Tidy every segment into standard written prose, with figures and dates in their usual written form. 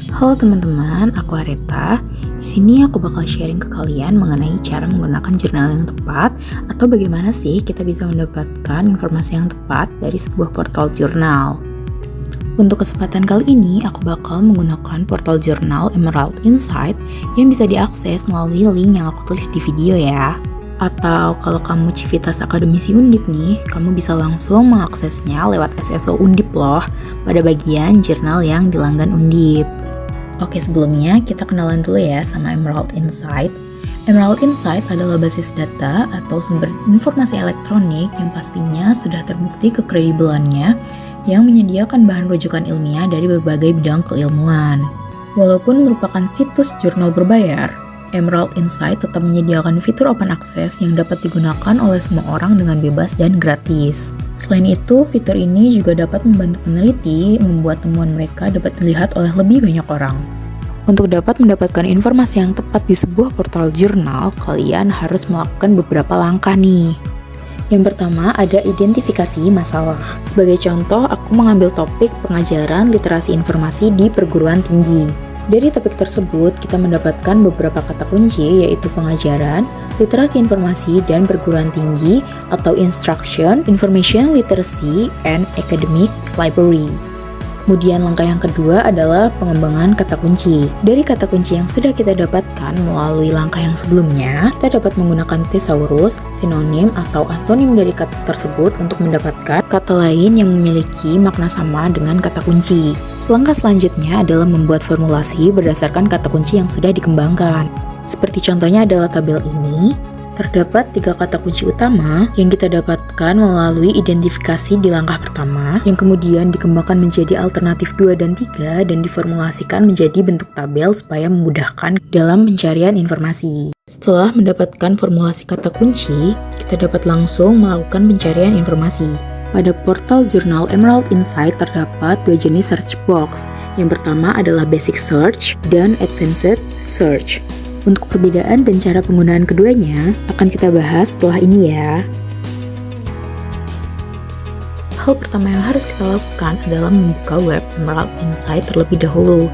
Halo teman-teman, aku Areta. Di sini aku bakal sharing ke kalian mengenai cara menggunakan jurnal yang tepat atau bagaimana sih kita bisa mendapatkan informasi yang tepat dari sebuah portal jurnal. Untuk kesempatan kali ini, aku bakal menggunakan portal jurnal Emerald Insight yang bisa diakses melalui link yang aku tulis di video ya. Atau kalau kamu Civitas Akademisi Undip nih, kamu bisa langsung mengaksesnya lewat SSO Undip loh, pada bagian jurnal yang di langgan Undip. Oke, sebelumnya kita kenalan dulu ya sama Emerald Insight. Emerald Insight adalah basis data atau sumber informasi elektronik yang pastinya sudah terbukti kekredibelannya yang menyediakan bahan rujukan ilmiah dari berbagai bidang keilmuan. Walaupun merupakan situs jurnal berbayar, Emerald Insight tetap menyediakan fitur open access yang dapat digunakan oleh semua orang dengan bebas dan gratis. Selain itu, fitur ini juga dapat membantu peneliti membuat temuan mereka dapat dilihat oleh lebih banyak orang. Untuk dapat mendapatkan informasi yang tepat di sebuah portal jurnal, kalian harus melakukan beberapa langkah nih. Yang pertama, ada identifikasi masalah. Sebagai contoh, aku mengambil topik pengajaran literasi informasi di perguruan tinggi. Dari topik tersebut, kita mendapatkan beberapa kata kunci, yaitu pengajaran, literasi informasi, dan perguruan tinggi, atau instruction, information literacy, and academic library. Kemudian langkah yang kedua adalah pengembangan kata kunci. Dari kata kunci yang sudah kita dapatkan melalui langkah yang sebelumnya, kita dapat menggunakan thesaurus, sinonim, atau antonim dari kata tersebut untuk mendapatkan kata lain yang memiliki makna sama dengan kata kunci. Langkah selanjutnya adalah membuat formulasi berdasarkan kata kunci yang sudah dikembangkan. Seperti contohnya adalah tabel ini. Terdapat 3 kata kunci utama yang kita dapatkan melalui identifikasi di langkah pertama, yang kemudian dikembangkan menjadi alternatif 2 dan 3 dan diformulasikan menjadi bentuk tabel supaya memudahkan dalam pencarian informasi. Setelah mendapatkan formulasi kata kunci, kita dapat langsung melakukan pencarian informasi. Pada portal jurnal Emerald Insight terdapat 2 jenis search box. Yang pertama adalah basic search dan advanced search. Untuk perbedaan dan cara penggunaan keduanya akan kita bahas setelah ini ya. Hal pertama yang harus kita lakukan adalah membuka web Emerald Insight terlebih dahulu.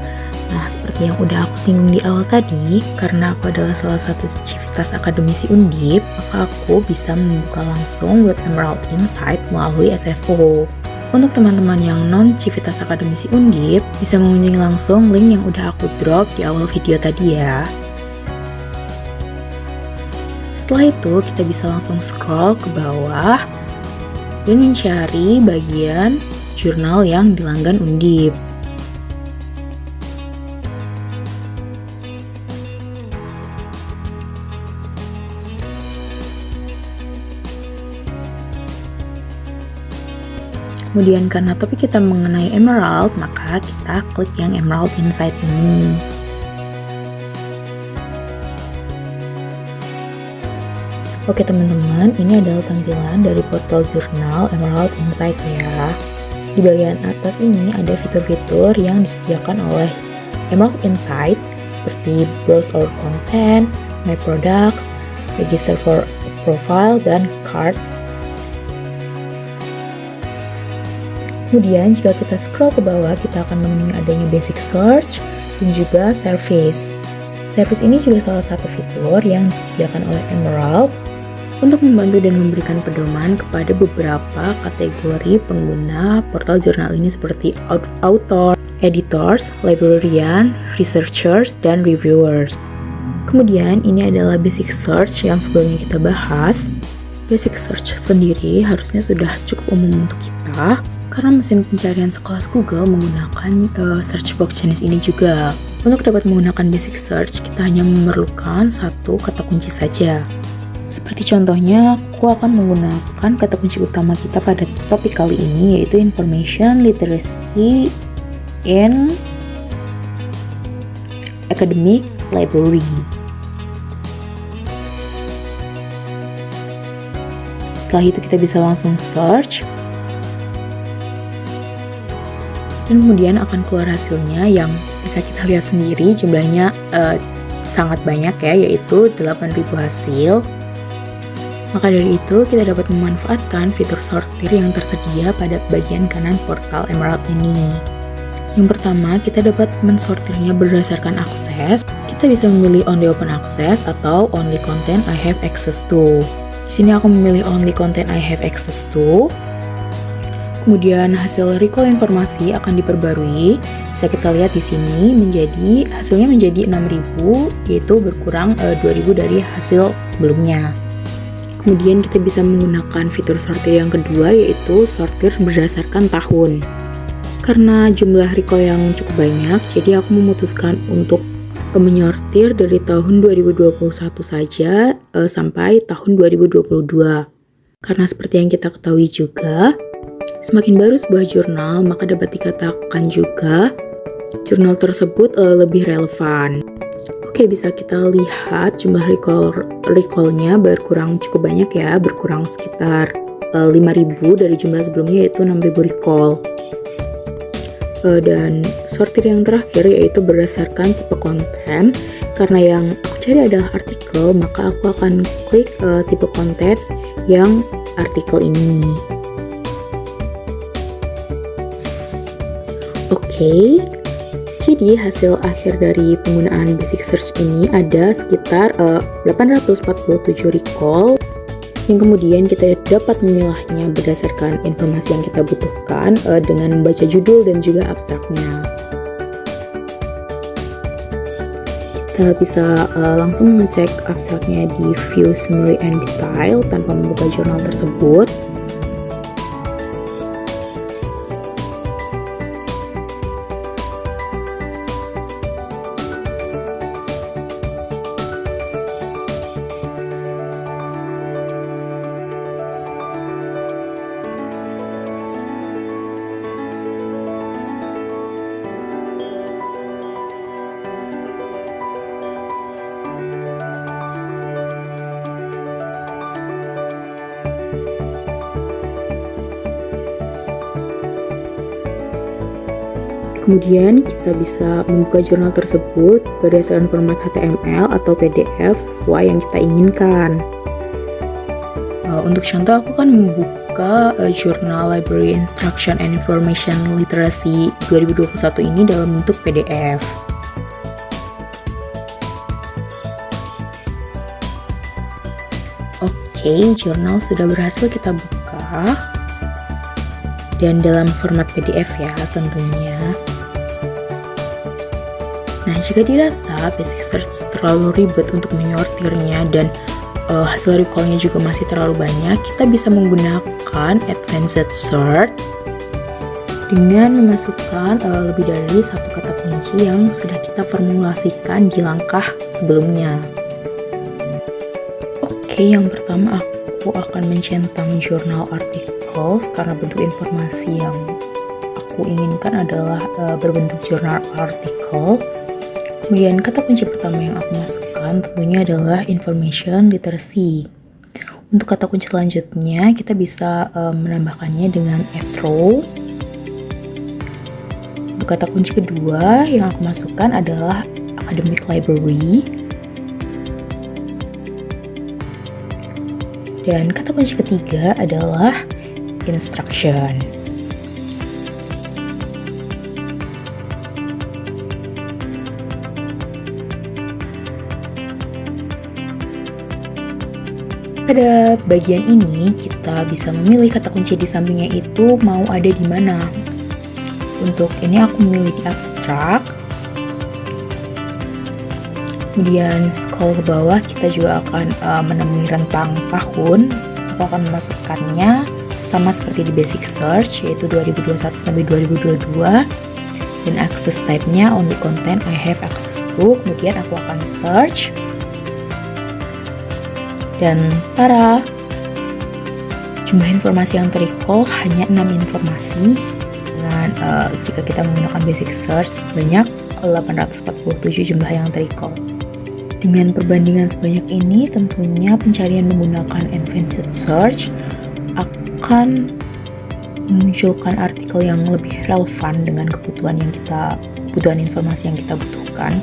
Nah, seperti yang udah aku singgung di awal tadi, karena aku adalah salah satu Civitas Akademisi Undip, maka aku bisa membuka langsung web Emerald Insight melalui SSO. Untuk teman-teman yang non-Civitas Akademisi Undip, bisa mengunjungi langsung link yang udah aku drop di awal video tadi ya. Setelah itu, kita bisa langsung scroll ke bawah dan mencari bagian jurnal yang di langgan Undip. Kemudian karena topik kita mengenai Emerald, maka kita klik yang Emerald Insight ini. Oke teman-teman, ini adalah tampilan dari portal jurnal Emerald Insight ya. Di bagian atas ini ada fitur-fitur yang disediakan oleh Emerald Insight seperti Browse Our Content, My Products, Register for Profile, dan Card. Kemudian jika kita scroll ke bawah, kita akan menemui adanya Basic Search dan juga Service. Service ini juga salah satu fitur yang disediakan oleh Emerald untuk membantu dan memberikan pedoman kepada beberapa kategori pengguna portal jurnal ini seperti author, editors, librarian, researchers, dan reviewers. Kemudian ini adalah basic search yang sebelumnya kita bahas. Basic search sendiri harusnya sudah cukup umum untuk kita karena mesin pencarian sekelas Google menggunakan search box jenis ini juga. Untuk dapat menggunakan basic search, kita hanya memerlukan satu kata kunci saja. Seperti contohnya, aku akan menggunakan kata kunci utama kita pada topik kali ini, yaitu Information Literacy and Academic Library. Setelah itu kita bisa langsung search, dan kemudian akan keluar hasilnya yang bisa kita lihat sendiri, jumlahnya sangat banyak ya, yaitu 8.000 hasil. Maka dari itu, kita dapat memanfaatkan fitur sortir yang tersedia pada bagian kanan portal Emerald ini. Yang pertama, kita dapat mensortirnya berdasarkan akses. Kita bisa memilih only open access atau only content I have access to. Di sini aku memilih only content I have access to. Kemudian hasil recall informasi akan diperbarui. Bisa kita lihat di sini hasilnya menjadi 6.000, yaitu berkurang 2.000 dari hasil sebelumnya. Kemudian kita bisa menggunakan fitur sortir yang kedua, yaitu sortir berdasarkan tahun. Karena jumlah recall yang cukup banyak, jadi aku memutuskan untuk menyortir dari tahun 2021 saja sampai tahun 2022. Karena seperti yang kita ketahui juga, semakin baru sebuah jurnal, maka dapat dikatakan juga jurnal tersebut lebih relevan. Oke, bisa kita lihat jumlah recall-nya berkurang cukup banyak ya, berkurang sekitar 5.000 dari jumlah sebelumnya, yaitu 6.000 recall. Dan sortir yang terakhir yaitu berdasarkan tipe konten. Karena yang aku cari adalah artikel, maka aku akan klik tipe konten yang artikel ini. Oke, jadi hasil akhir dari penggunaan basic search ini ada sekitar 847 recall, yang kemudian kita dapat memilahnya berdasarkan informasi yang kita butuhkan dengan membaca judul dan juga abstraknya. Kita bisa langsung mengecek abstraknya di view summary and detail tanpa membuka jurnal tersebut. Kemudian kita bisa membuka jurnal tersebut berdasarkan format HTML atau PDF sesuai yang kita inginkan. Untuk contoh, aku akan membuka jurnal Library Instruction and Information Literacy 2021 ini dalam bentuk PDF. Oke, jurnal sudah berhasil kita buka. Dan dalam format PDF ya tentunya. Nah, jika dirasa basic search terlalu ribet untuk menyortirnya dan hasil recall-nya juga masih terlalu banyak, kita bisa menggunakan advanced search dengan memasukkan lebih dari satu kata kunci yang sudah kita formulasikan di langkah sebelumnya. Oke, yang pertama aku akan mencentang jurnal articles karena bentuk informasi yang aku inginkan adalah berbentuk jurnal article. Kemudian kata kunci pertama yang aku masukkan tentunya adalah information literacy. Untuk kata kunci selanjutnya kita bisa menambahkannya dengan ethro. Untuk kata kunci kedua yang aku masukkan adalah academic library. Dan kata kunci ketiga adalah instruction. Pada bagian ini kita bisa memilih kata kunci di sampingnya itu mau ada di mana. Untuk ini aku memilih di abstrak. Kemudian scroll ke bawah, kita juga akan menemui rentang tahun. Aku akan memasukkannya sama seperti di basic search, yaitu 2021 sampai 2022. Dan access type-nya only content I have access to. Kemudian aku akan search. Dan tara, jumlah informasi yang terrecall hanya 6 informasi. Dengan jika kita menggunakan basic search sebanyak 847 jumlah yang terrecall. Dengan perbandingan sebanyak ini, tentunya pencarian menggunakan advanced search akan memunculkan artikel yang lebih relevan dengan kebutuhan informasi yang kita butuhkan.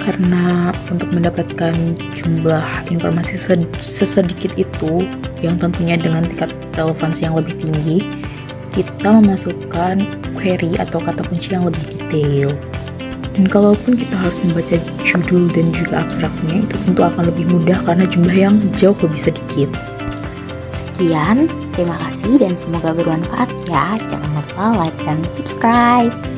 Karena untuk mendapatkan jumlah informasi sesedikit itu, yang tentunya dengan tingkat relevansi yang lebih tinggi, kita memasukkan query atau kata kunci yang lebih detail. Dan kalaupun kita harus membaca judul dan juga abstraknya, itu tentu akan lebih mudah karena jumlah yang jauh lebih sedikit. Sekian, terima kasih dan semoga bermanfaat ya. Jangan lupa like dan subscribe.